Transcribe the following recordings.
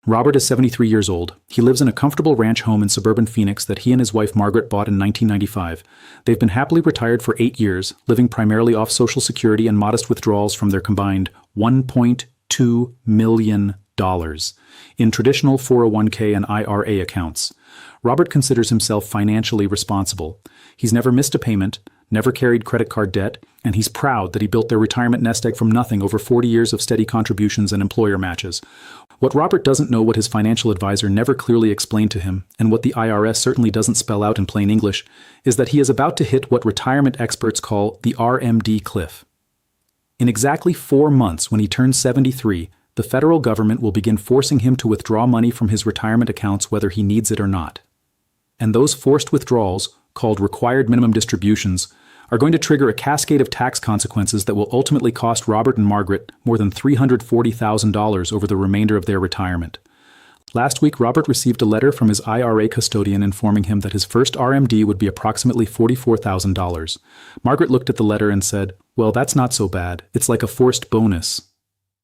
Robert is 73 years old. He lives in a comfortable ranch home in suburban Phoenix that he and his wife Margaret bought in 1995. They've been happily retired for 8 years, living primarily off Social Security and modest withdrawals from their combined $1.2 million in traditional 401k and IRA accounts. Robert considers himself financially responsible. He's never missed a payment, never carried credit card debt, and he's proud that he built their retirement nest egg from nothing over 40 years of steady contributions and employer matches. What Robert doesn't know, what his financial advisor never clearly explained to him, and what the IRS certainly doesn't spell out in plain English, is that he is about to hit what retirement experts call the RMD Cliff. In exactly 4 months, when he turns 73, the federal government will begin forcing him to withdraw money from his retirement accounts whether he needs it or not. And those forced withdrawals, called required minimum distributions, are going to trigger a cascade of tax consequences that will ultimately cost Robert and Margaret more than $340,000 over the remainder of their retirement. Last week, Robert received a letter from his IRA custodian informing him that his first RMD would be approximately $44,000. Margaret looked at the letter and said, "Well, that's not so bad. It's like a forced bonus."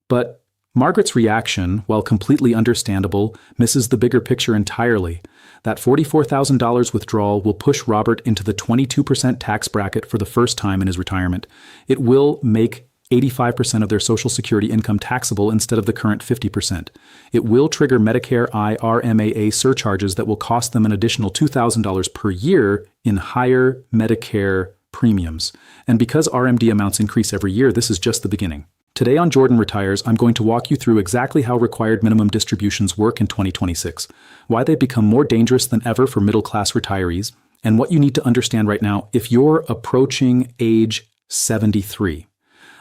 But Margaret's reaction, while completely understandable, misses the bigger picture entirely. That $44,000 withdrawal will push Robert into the 22% tax bracket for the first time in his retirement. It will make 85% of their Social Security income taxable instead of the current 50%. It will trigger Medicare IRMAA surcharges that will cost them an additional $2,000 per year in higher Medicare premiums. And because RMD amounts increase every year, this is just the beginning. Today on Jordan Retires, I'm going to walk you through exactly how required minimum distributions work in 2026, why they've become more dangerous than ever for middle-class retirees, and what you need to understand right now if you're approaching age 73.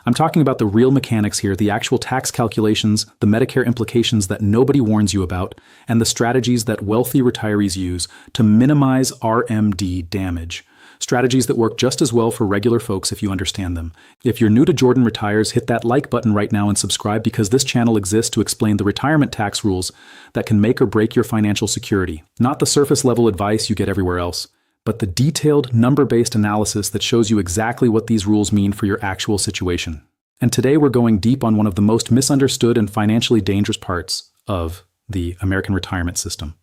I'm talking about the real mechanics here, the actual tax calculations, the Medicare implications that nobody warns you about, and the strategies that wealthy retirees use to minimize RMD damage. Strategies that work just as well for regular folks if you understand them. If you're new to Jordan Retires, hit that like button right now and subscribe because this channel exists to explain the retirement tax rules that can make or break your financial security. Not the surface level advice you get everywhere else, but the detailed number-based analysis that shows you exactly what these rules mean for your actual situation. And today we're going deep on one of the most misunderstood and financially dangerous parts of the American retirement system.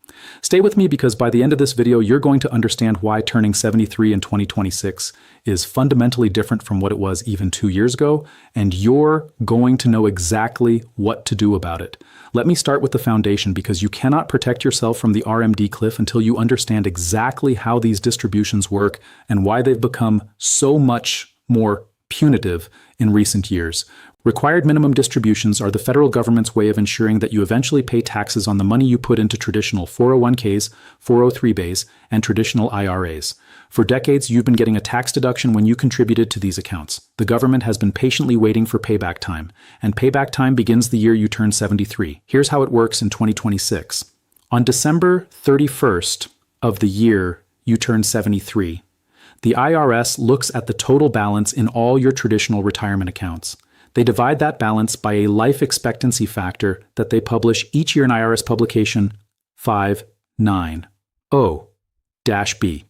Stay with me because by the end of this video, you're going to understand why turning 73 in 2026 is fundamentally different from what it was even 2 years ago, and you're going to know exactly what to do about it. Let me start with the foundation because you cannot protect yourself from the RMD cliff until you understand exactly how these distributions work and why they've become so much more punitive in recent years. Required minimum distributions are the federal government's way of ensuring that you eventually pay taxes on the money you put into traditional 401ks, 403bs, and traditional IRAs. For decades, you've been getting a tax deduction when you contributed to these accounts. The government has been patiently waiting for payback time, and payback time begins the year you turn 73. Here's how it works in 2026. On December 31st of the year you turn 73, the IRS looks at the total balance in all your traditional retirement accounts. They divide that balance by a life expectancy factor that they publish each year in IRS publication 590-B.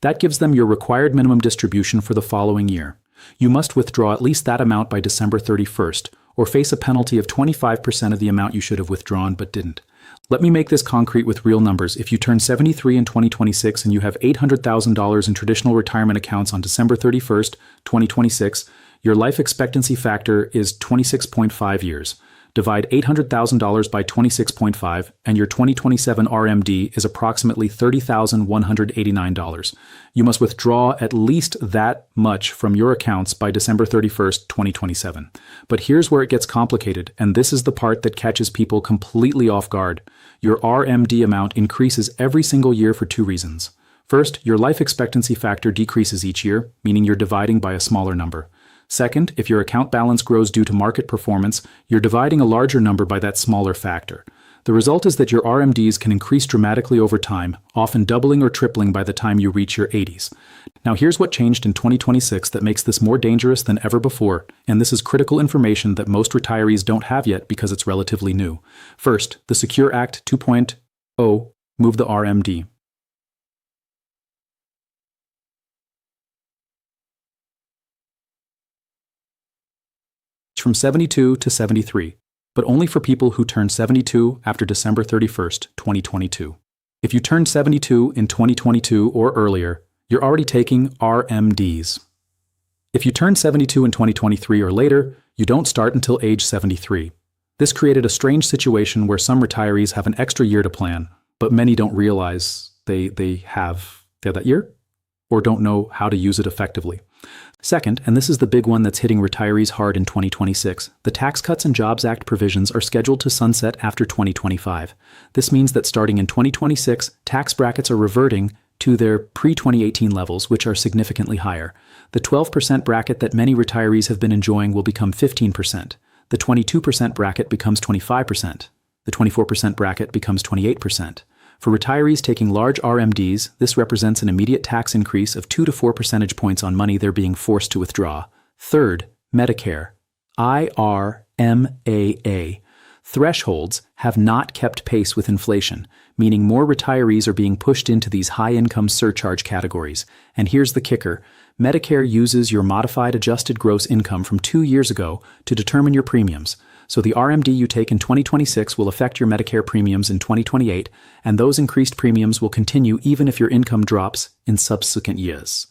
That gives them your required minimum distribution for the following year. You must withdraw at least that amount by December 31st, or face a penalty of 25% of the amount you should have withdrawn but didn't. Let me make this concrete with real numbers. If you turn 73 in 2026 and you have $800,000 in traditional retirement accounts on December 31st, 2026, your life expectancy factor is 26.5 years. Divide $800,000 by 26.5, and your 2027 RMD is approximately $30,189. You must withdraw at least that much from your accounts by December 31st, 2027. But here's where it gets complicated, and this is the part that catches people completely off guard. Your RMD amount increases every single year for 2 reasons. First, your life expectancy factor decreases each year, meaning you're dividing by a smaller number. Second, if your account balance grows due to market performance, you're dividing a larger number by that smaller factor. The result is that your RMDs can increase dramatically over time, often doubling or tripling by the time you reach your 80s. Now here's what changed in 2026 that makes this more dangerous than ever before, and this is critical information that most retirees don't have yet because it's relatively new. First, the Secure Act 2.0 moved the RMD from 72 to 73. but only for people who turn 72 after December 31st, 2022. If you turned 72 in 2022 or earlier, you're already taking RMDs. If you turn 72 in 2023 or later, you don't start until age 73. This created a strange situation where some retirees have an extra year to plan, but many don't realize they have that year or don't know how to use it effectively. Second, and this is the big one that's hitting retirees hard in 2026, the Tax Cuts and Jobs Act provisions are scheduled to sunset after 2025. This means that starting in 2026, tax brackets are reverting to their pre-2018 levels, which are significantly higher. The 12% bracket that many retirees have been enjoying will become 15%. The 22% bracket becomes 25%. The 24% bracket becomes 28%. For retirees taking large RMDs, this represents an immediate tax increase of 2 to 4 percentage points on money they're being forced to withdraw. Third, Medicare. IRMAA. Thresholds have not kept pace with inflation, meaning more retirees are being pushed into these high-income surcharge categories. And here's the kicker. Medicare uses your modified adjusted gross income from 2 years ago to determine your premiums. So the RMD you take in 2026 will affect your Medicare premiums in 2028, and those increased premiums will continue even if your income drops in subsequent years.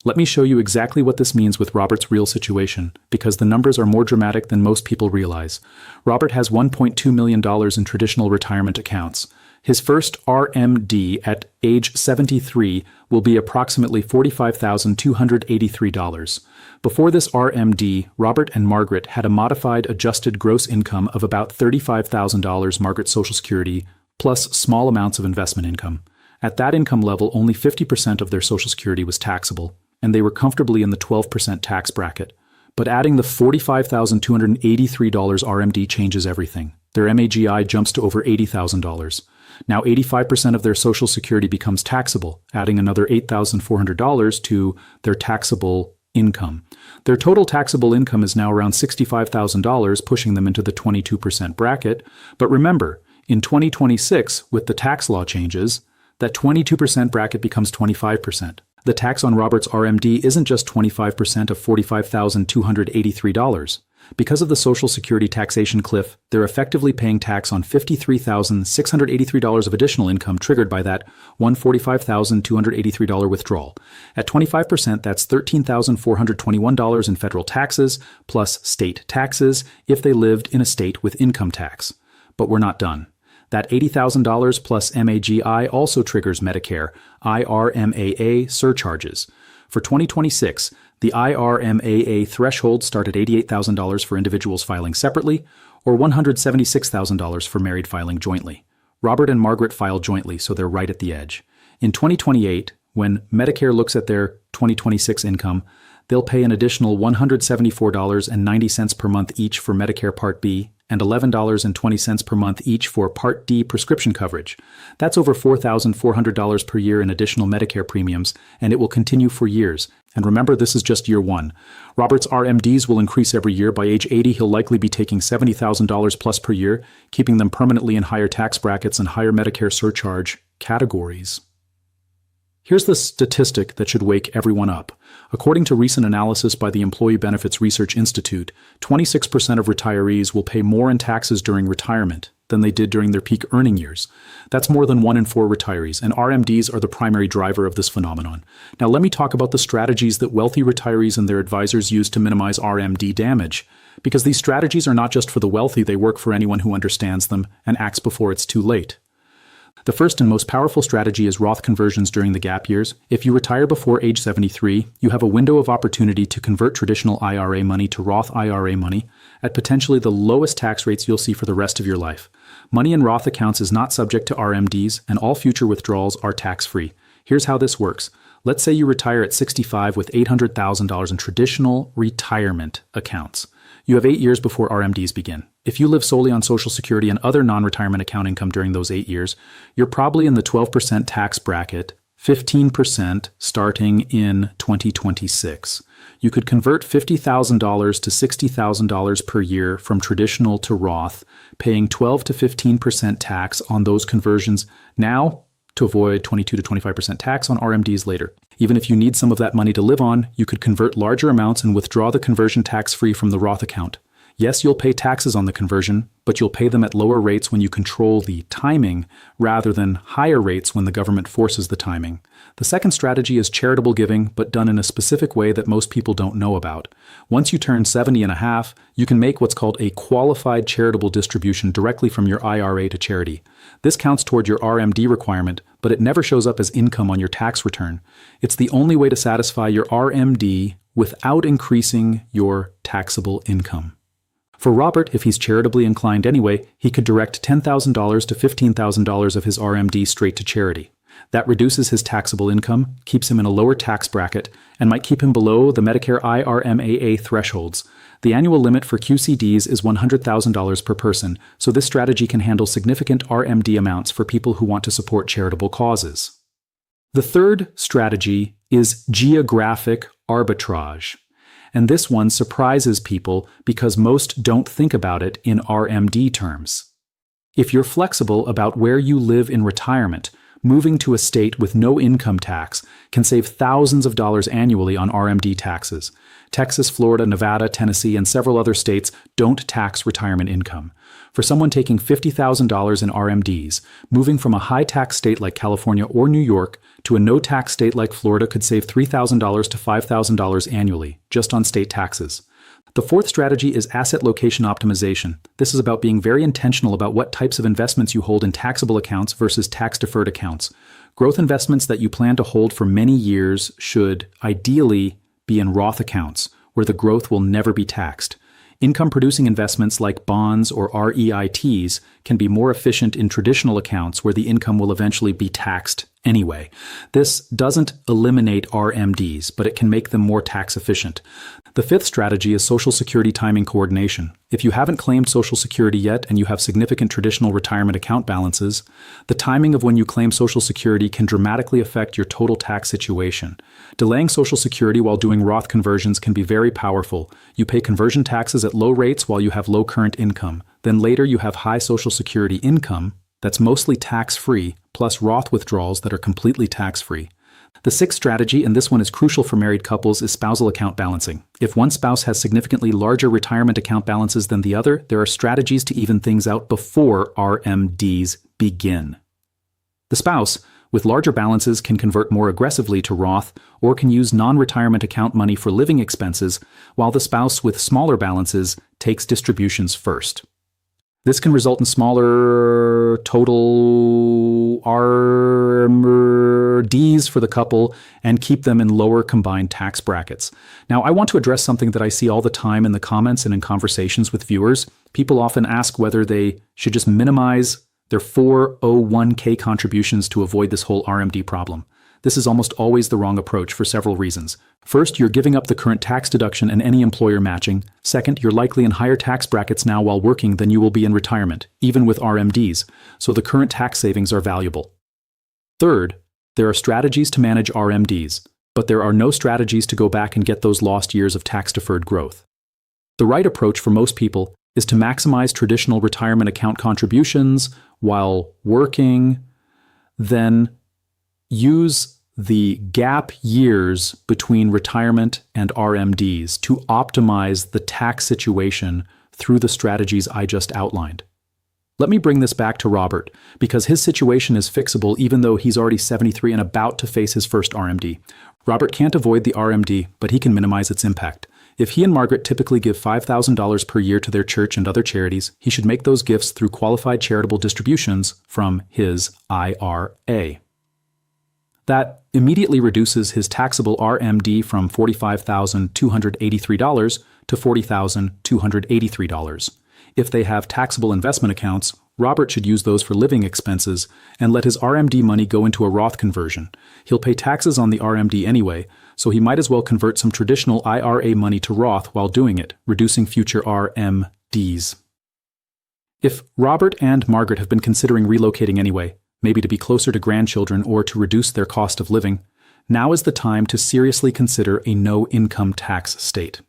Let me show you exactly what this means with Robert's real situation, because the numbers are more dramatic than most people realize. Robert has $1.2 million in traditional retirement accounts. His first RMD at age 73 will be approximately $45,283. Before this RMD, Robert and Margaret had a modified adjusted gross income of about $35,000 Margaret's Social Security, plus small amounts of investment income. At that income level, only 50% of their Social Security was taxable, and they were comfortably in the 12% tax bracket. But adding the $45,283 RMD changes everything. Their MAGI jumps to over $80,000. Now 85% of their Social Security becomes taxable, adding another $8,400 to their taxable income. Their total taxable income is now around $65,000, pushing them into the 22% bracket. But remember, in 2026, with the tax law changes, that 22% bracket becomes 25%. The tax on Robert's RMD isn't just 25% of $45,283. Because of the Social Security taxation cliff, they're effectively paying tax on $53,683 of additional income triggered by that $145,283 withdrawal. At 25%, that's $13,421 in federal taxes, plus state taxes if they lived in a state with income tax. But we're not done. That $80,000 plus MAGI also triggers Medicare, IRMAA surcharges. For 2026, the IRMAA thresholds start at $88,000 for individuals filing separately, or $176,000 for married filing jointly. Robert and Margaret file jointly, so they're right at the edge. In 2028, when Medicare looks at their 2026 income, they'll pay an additional $174.90 per month each for Medicare Part B and $11.20 per month each for Part D prescription coverage. That's over $4,400 per year in additional Medicare premiums, and it will continue for years. And remember, this is just year one. Robert's RMDs will increase every year. By age 80, he'll likely be taking $70,000 plus per year, keeping them permanently in higher tax brackets and higher Medicare surcharge categories. Here's the statistic that should wake everyone up. According to recent analysis by the Employee Benefits Research Institute, 26% of retirees will pay more in taxes during retirement than they did during their peak earning years. That's more than 1 in 4 retirees, and RMDs are the primary driver of this phenomenon. Now let me talk about the strategies that wealthy retirees and their advisors use to minimize RMD damage. Because these strategies are not just for the wealthy, they work for anyone who understands them and acts before it's too late. The first and most powerful strategy is Roth conversions during the gap years. If you retire before age 73, you have a window of opportunity to convert traditional IRA money to Roth IRA money at potentially the lowest tax rates you'll see for the rest of your life. Money in Roth accounts is not subject to RMDs, and all future withdrawals are tax-free. Here's how this works. Let's say you retire at 65 with $800,000 in traditional retirement accounts. You have 8 years before RMDs begin. If you live solely on Social Security and other non-retirement account income during those 8 years, you're probably in the 12% tax bracket, 15% starting in 2026. You could convert $50,000 to $60,000 per year from traditional to Roth, paying 12 to 15% tax on those conversions. Now, to avoid 22 to 25% tax on RMDs later. Even if you need some of that money to live on, you could convert larger amounts and withdraw the conversion tax-free from the Roth account. Yes, you'll pay taxes on the conversion, but you'll pay them at lower rates when you control the timing rather than higher rates when the government forces the timing. The second strategy is charitable giving, but done in a specific way that most people don't know about. Once you turn 70 and a half, you can make what's called a qualified charitable distribution directly from your IRA to charity. This counts toward your RMD requirement, but it never shows up as income on your tax return. It's the only way to satisfy your RMD without increasing your taxable income. For Robert, if he's charitably inclined anyway, he could direct $10,000 to $15,000 of his RMD straight to charity. That reduces his taxable income, keeps him in a lower tax bracket, and might keep him below the Medicare IRMAA thresholds. The annual limit for QCDs is $100,000 per person, so this strategy can handle significant RMD amounts for people who want to support charitable causes. The third strategy is geographic arbitrage. And this one surprises people because most don't think about it in RMD terms. If you're flexible about where you live in retirement, moving to a state with no income tax can save thousands of dollars annually on RMD taxes. Texas, Florida, Nevada, Tennessee, and several other states don't tax retirement income. For someone taking $50,000 in RMDs, moving from a high-tax state like California or New York to a no-tax state like Florida could save $3,000 to $5,000 annually, just on state taxes. The fourth strategy is asset location optimization. This is about being very intentional about what types of investments you hold in taxable accounts versus tax-deferred accounts. Growth investments that you plan to hold for many years should, ideally, be in Roth accounts, where the growth will never be taxed. Income-producing investments like bonds or REITs can be more efficient in traditional accounts where the income will eventually be taxed anyway. This doesn't eliminate RMDs, but it can make them more tax efficient. The fifth strategy is Social Security timing coordination. If you haven't claimed Social Security yet and you have significant traditional retirement account balances, the timing of when you claim Social Security can dramatically affect your total tax situation. Delaying Social Security while doing Roth conversions can be very powerful. You pay conversion taxes at low rates while you have low current income. Then later you have high Social Security income that's mostly tax-free, plus Roth withdrawals that are completely tax-free. The sixth strategy, and this one is crucial for married couples, is spousal account balancing. If one spouse has significantly larger retirement account balances than the other, there are strategies to even things out before RMDs begin. The spouse with larger balances can convert more aggressively to Roth or can use non-retirement account money for living expenses, while the spouse with smaller balances takes distributions first. This can result in smaller total RMDs for the couple and keep them in lower combined tax brackets. Now, I want to address something that I see all the time in the comments and in conversations with viewers. People often ask whether they should just minimize their 401k contributions to avoid this whole RMD problem. This is almost always the wrong approach for several reasons. First, you're giving up the current tax deduction and any employer matching. Second, you're likely in higher tax brackets now while working than you will be in retirement, even with RMDs, so the current tax savings are valuable. Third, there are strategies to manage RMDs, but there are no strategies to go back and get those lost years of tax-deferred growth. The right approach for most people is to maximize traditional retirement account contributions while working, then use the gap years between retirement and RMDs to optimize the tax situation through the strategies I just outlined. Let me bring this back to Robert, because his situation is fixable even though he's already 73 and about to face his first RMD. Robert can't avoid the RMD, but he can minimize its impact. If he and Margaret typically give $5,000 per year to their church and other charities, he should make those gifts through qualified charitable distributions from his IRA. That immediately reduces his taxable RMD from $45,283 to $40,283. If they have taxable investment accounts, Robert should use those for living expenses and let his RMD money go into a Roth conversion. He'll pay taxes on the RMD anyway, so he might as well convert some traditional IRA money to Roth while doing it, reducing future RMDs. If Robert and Margaret have been considering relocating anyway, maybe to be closer to grandchildren or to reduce their cost of living, now is the time to seriously consider a no-income tax state.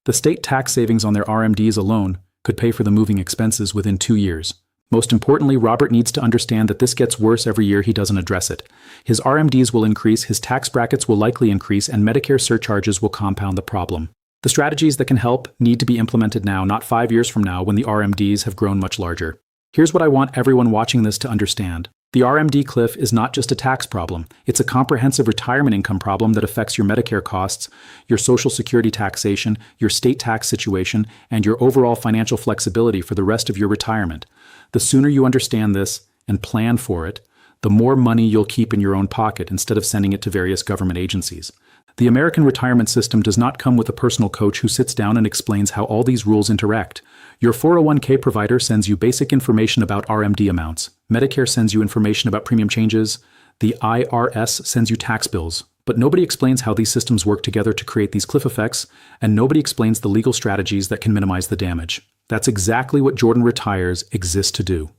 The state tax savings on their RMDs alone could pay for the moving expenses within 2 years. Most importantly, Robert needs to understand that this gets worse every year he doesn't address it. His RMDs will increase, his tax brackets will likely increase, and Medicare surcharges will compound the problem. The strategies that can help need to be implemented now, not 5 years from now when the RMDs have grown much larger. Here's what I want everyone watching this to understand. The RMD cliff is not just a tax problem. It's a comprehensive retirement income problem that affects your Medicare costs, your Social Security taxation, your state tax situation, and your overall financial flexibility for the rest of your retirement. The sooner you understand this and plan for it, the more money you'll keep in your own pocket instead of sending it to various government agencies. The American retirement system does not come with a personal coach who sits down and explains how all these rules interact. Your 401k provider sends you basic information about RMD amounts. Medicare sends you information about premium changes. The IRS sends you tax bills. But nobody explains how these systems work together to create these cliff effects, and nobody explains the legal strategies that can minimize the damage. That's exactly what Jordan Retires exists to do.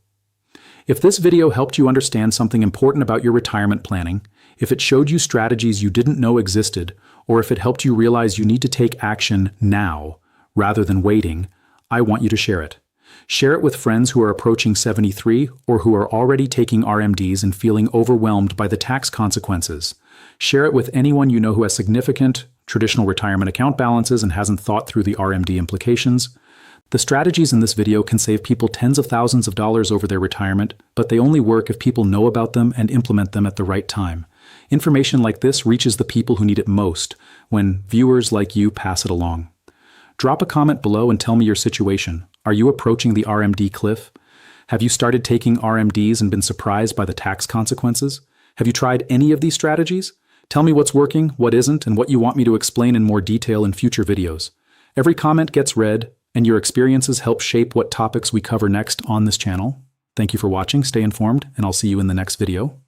If this video helped you understand something important about your retirement planning, if it showed you strategies you didn't know existed, or if it helped you realize you need to take action now rather than waiting, I want you to share it. Share it with friends who are approaching 73 or who are already taking RMDs and feeling overwhelmed by the tax consequences. Share it with anyone you know who has significant traditional retirement account balances and hasn't thought through the RMD implications. The strategies in this video can save people tens of thousands of dollars over their retirement, but they only work if people know about them and implement them at the right time. Information like this reaches the people who need it most when viewers like you pass it along. Drop a comment below and tell me your situation. Are you approaching the RMD cliff? Have you started taking RMDs and been surprised by the tax consequences? Have you tried any of these strategies? Tell me what's working, what isn't, and what you want me to explain in more detail in future videos. Every comment gets read, and your experiences help shape what topics we cover next on this channel. Thank you for watching, stay informed, and I'll see you in the next video.